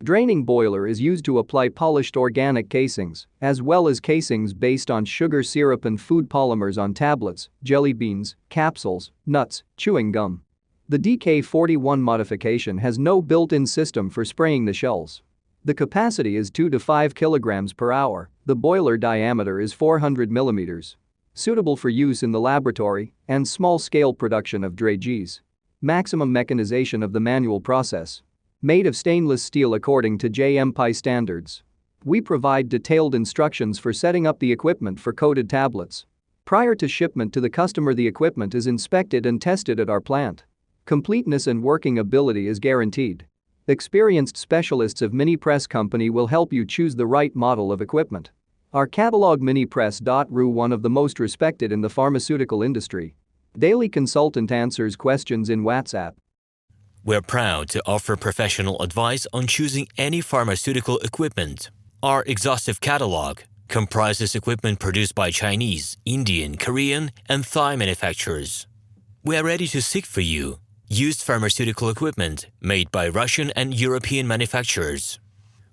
Draining boiler is used to apply polished organic casings, as well as casings based on sugar syrup and food polymers on tablets, jelly beans, capsules, nuts, chewing gum. The DK-41 modification has no built-in system for spraying the shells. The capacity is 2 to 5 kilograms per hour. The boiler diameter is 400 millimeters. Suitable for use in the laboratory and small-scale production of dredges. Maximum mechanization of the manual process. Made of stainless steel according to JMPI standards. We provide detailed instructions for setting up the equipment for coated tablets. Prior to shipment to the customer, the equipment is inspected and tested at our plant. Completeness and working ability is guaranteed. Experienced specialists of Minipress company will help you choose the right model of equipment. Our catalog Minipress.ru, one of the most respected in the pharmaceutical industry. Daily consultant answers questions in WhatsApp. We're proud to offer professional advice on choosing any pharmaceutical equipment. Our exhaustive catalog comprises equipment produced by Chinese, Indian, Korean, and Thai manufacturers. We are ready to seek for you used pharmaceutical equipment made by Russian and European manufacturers.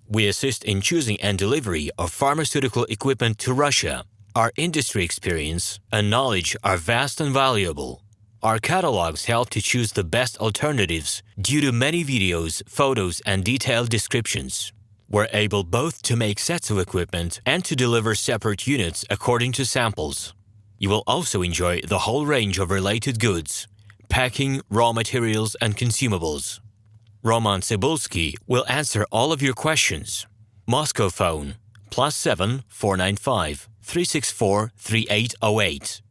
We assist in choosing and delivery of pharmaceutical equipment to Russia. Our industry experience and knowledge are vast and valuable. Our catalogs help to choose the best alternatives due to many videos, photos, and detailed descriptions. We're able both to make sets of equipment and to deliver separate units according to samples. You will also enjoy the whole range of related goods, packing, raw materials, and consumables. RomanTsibulsky will answer all of your questions. Moscow phone +7 495 364 3808.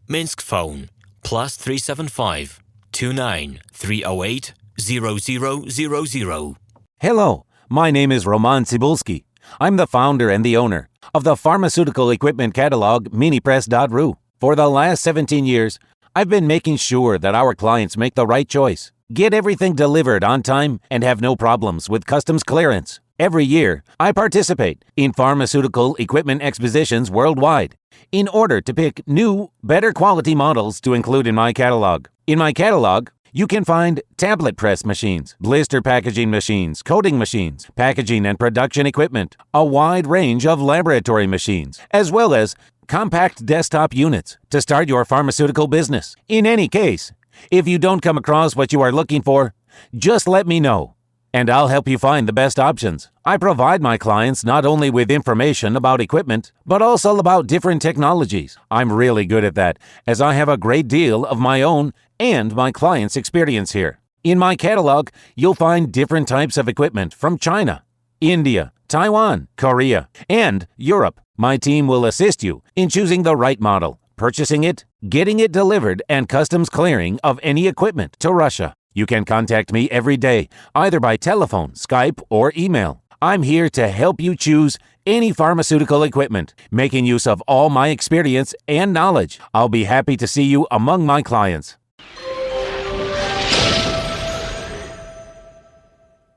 Minsk phone +375 29 308 0000. Hello, my name is RomanTsibulsky. I'm the founder and the owner of the pharmaceutical equipment catalog Minipress.ru. For the last 17 years, I've been making sure that our clients make the right choice, get everything delivered on time, and have no problems with customs clearance. Every year, I participate in pharmaceutical equipment expositions worldwide in order to pick new, better quality models to include in my catalog. In my catalog, you can find tablet press machines, blister packaging machines, coating machines, packaging and production equipment, a wide range of laboratory machines, as well as compact desktop units to start your pharmaceutical business. In any case, if you don't come across what you are looking for, just let me know, and I'll help you find the best options. I provide my clients not only with information about equipment, but also about different technologies. I'm really good at that, as I have a great deal of my own and my clients' experience here. In my catalog, you'll find different types of equipment from China, India, Taiwan, Korea, and Europe. My team will assist you in choosing the right model, purchasing it, getting it delivered, and customs clearing of any equipment to Russia. You can contact me every day, either by telephone, Skype, or email. I'm here to help you choose any pharmaceutical equipment, making use of all my experience and knowledge. I'll be happy to see you among my clients.